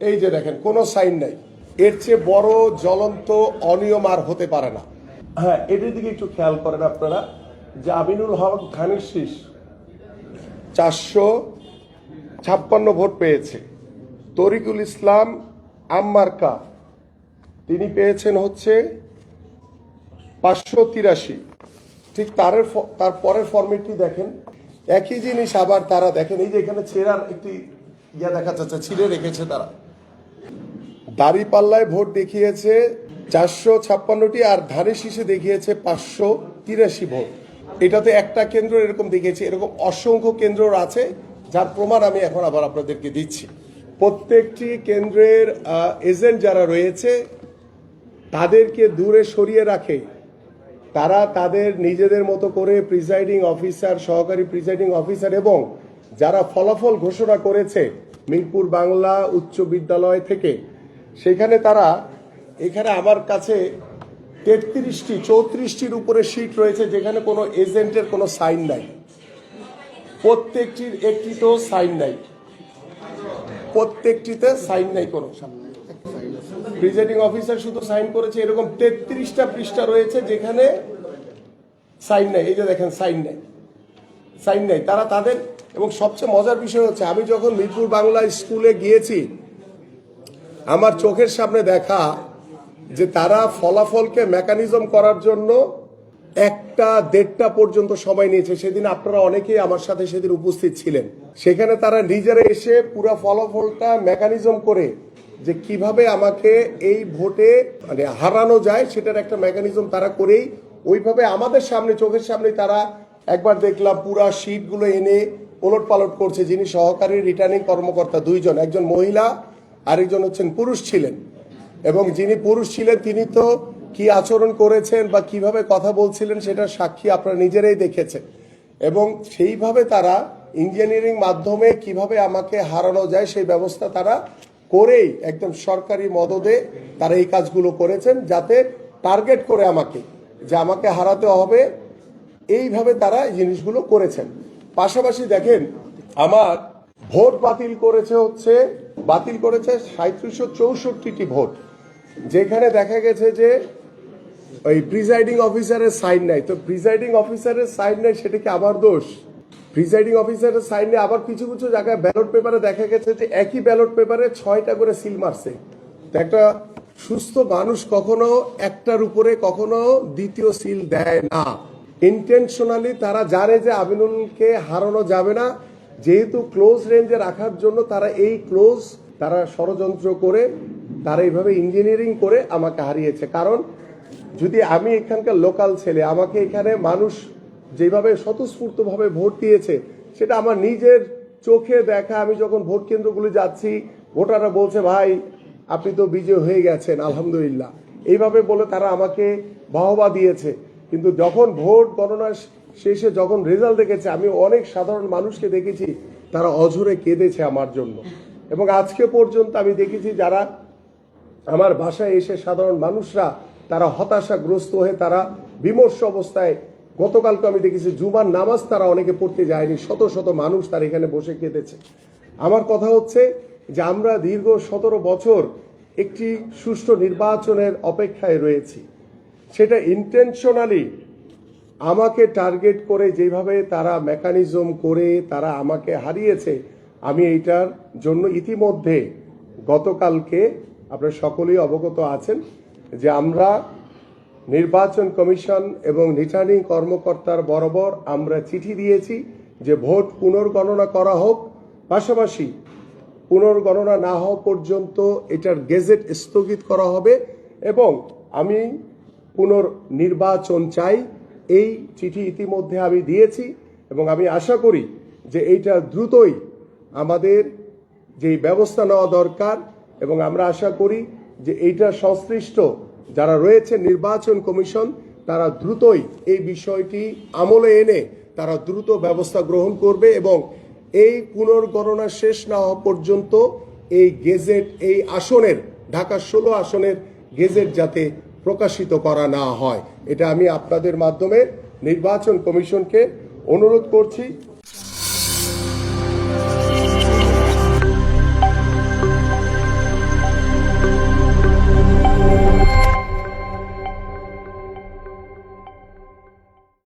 এই যে দেখেন কোনো সাইন নাই, এর চেয়ে বড় জ্বলন্ত অনিয়ম আর হতে পারে না। হ্যাঁ, এটার দিকে একটু খেয়াল করেন আপনারা যে আমিনুল হক ধানের শীষ 456 ভোট পেয়েছে। তরিকুল ইসলাম আম্মার্কা তিনি পেয়েছেন হচ্ছে 583। ঠিক তার পরের ফরম্যাটটি দেখেন, একই জিনিস আবার তারা দেখেন, এই যে এখানে ছেঁড়ার একটি দেখা যাচ্ছে, ছিঁড়ে রেখেছে তারা। দাঁড়িপাল্লায় ভোট দেখিয়েছে 456টি আর ধানের শীষে দেখিয়েছে 583 ভোট। এটাতে একটা কেন্দ্র এরকম দেখিয়েছে, এরকম অসংখ্য কেন্দ্র আছে যার প্রমাণ আমি এখন আবার আপনাদেরকে দিচ্ছি। প্রত্যেকটি কেন্দ্রের এজেন্ট যারা রয়েছে তাদেরকে দূরে সরিয়ে রাখে, তারা তাদের নিজেদের মতো করে প্রিজাইডিং অফিসার, সহকারী প্রিজাইডিং অফিসার এবং যারা ফলাফল ঘোষণা করেছে মিরপুর বাংলা উচ্চ বিদ্যালয় থেকে, সেখানে তারা এখানে আমার কাছে 34টির উপরে শীট রয়েছে যেখানে কোনো এজেন্টের কোনো সাইন নাই, প্রত্যেকটির একটিতেও সাইন নাই, প্রত্যেকটিতে সাইন নাই কোনো। প্রিজাইডিং অফিসার শুধু সাইন করেছে, এরকম 33টা পৃষ্ঠা রয়েছে যেখানে সাইন নাই। এই যে দেখেন সাইন নাই, সাইন নাই তারা তাদের। এবং সবচেয়ে মজার বিষয় হচ্ছে, আমি যখন মিরপুর বাংলা স্কুলে গিয়েছি আমার চোখের সামনে দেখা যে তারা ফলাফলকে মেকানিজম করার জন্য 1টা-1.5টা পর্যন্ত সময় নিয়েছে। সেদিন আপনারা অনেকেই আমার সাথে সেদিন উপস্থিত ছিলেন। সেখানে তারা নিজেরা এসে পুরো ফলাফলটা মেকানিজম করে যে কিভাবে আমাকে এই ভোটে মানে হারানো যায় সেটার একটা মেকানিজম তারা করেই ওইভাবে আমাদের সামনে, চোখের সামনে তারা একবার দেখলাম পুরা শীটগুলো এনে ওলট পালট করছে। যিনি সহকারী রিটার্নিং কর্মকর্তা দুইজন, একজন মহিলা আরেকজন হচ্ছেন পুরুষ ছিলেন, এবং যিনি পুরুষ ছিলেন তিনি তো কি আচরণ করেছেন বা কিভাবে কথা বলছিলেন সেটা সাক্ষী আপনারা নিজেরাই দেখেছেন। এবং সেইভাবে তারা ইঞ্জিনিয়ারিং মাধ্যমে কিভাবে আমাকে হারানো যায় সেই ব্যবস্থা তারা করেই একদম সরকারি মদদে তারা এই কাজগুলো করেছেন, যাতে টার্গেট করে আমাকে যে আমাকে হারাতে হবে, এইভাবে তারা এই জিনিসগুলো করেছেন। পাশাপাশি দেখেন আমার ভোট বাতিল করেছে 3764টি ভোট, যেখানে দেখা গেছে যে ওই প্রিজাইডিং অফিসারের সাইন নাই। তো প্রিজাইডিং অফিসারের সাইন নাই সেটা কি আমার দোষ? প্রিজাইডিং অফিসারের সাইন নেই। আবার কিছু কিছু জায়গায় ব্যালট পেপারে দেখা গেছে যে একই ব্যালট পেপারে 6টা করে সিল মারছে। তো একটা সুস্থ মানুষ কখনো একটার উপরে কখনো দ্বিতীয় সিল দেয় না। ইন্টেনশনালি তারা জানে যে আমিনুলকে হারানো যাবে না, যেহেতু ক্লোজ রেঞ্জে রাখার জন্য তারা এই তারা ষড়যন্ত্র করে তারা এইভাবে ইঞ্জিনিয়ারিং করে আমাকে হারিয়েছে। কারণ যদি আমি এখানকার লোকাল ছেলে, আমাকে এখানে মানুষ যেভাবে স্বতঃস্ফূর্তভাবে ভোট দিয়েছে সেটা আমার নিজের চোখে দেখা। আমি যখন ভোট কেন্দ্রগুলি যাচ্ছি, ভোটাররা বলছে ভাই আপনি তো বিজয় হয়ে গেছেন আলহামদুলিল্লাহ, এইভাবে বলে তারা আমাকে বাহবা দিয়েছে। কিন্তু যখন ভোট গণনা শেষে যখন রেজাল্ট দেখেছে, আমি অনেক সাধারণ মানুষকে দেখেছি তারা অঝরে কেঁদেছে আমার জন্য। এবং আজকে পর্যন্ত আমি দেখেছি যারা আমার বাসায় এসে সাধারণ মানুষরা তারা হতাশাগ্রস্ত হয়ে তারা বিমর্ষ অবস্থায়, গতকালকে আমি দেখেছি জুমার নামাজ তারা অনেকে পড়তে যায়নি, শত শত মানুষ তারা এখানে বসে কেঁদেছে। আমার কথা হচ্ছে যে আমরা দীর্ঘ 17 বছর একটি সুষ্ঠু নির্বাচনের অপেক্ষায় রয়েছি। সেটা ইন্টেনশনালি আমাকে টার্গেট করে যেভাবে তারা মেকানিজম করে তারা আমাকে হারিয়েছে, আমি এইটার জন্য ইতিমধ্যে গতকালকে আপনারা সকলেই অবগত আছেন যে আমরা নির্বাচন কমিশন এবং রিটার্নিং কর্মকর্তার বরাবর আমরা চিঠি দিয়েছি যে ভোট পুনর্গণনা করা হোক, পাশাপাশি পুনর্গণনা না হওয়া পর্যন্ত এটার গেজেট স্থগিত করা হবে এবং আমি পুনর্নির্বাচন চাই। এই চিঠি ইতিমধ্যে আমি দিয়েছি এবং আমি আশা করি যে এইটা দ্রুতই আমাদের যে ব্যবস্থা নেওয়া দরকার, এবং আমরা আশা করি যে এইটা সংশ্লিষ্ট যারা রয়েছে নির্বাচন কমিশন তারা দ্রুতই এই বিষয়টি আমলে এনে তারা দ্রুত ব্যবস্থা গ্রহণ করবে এবং এই পুনর্গণনা শেষ না হওয়া পর্যন্ত এই গেজেট, এই আসনের ঢাকা 16 আসনের গেজেট যাতে প্রকাশিত করা না হয়, এটা আমি আপনাদের মাধ্যমে নির্বাচন কমিশনকে অনুরোধ করছি।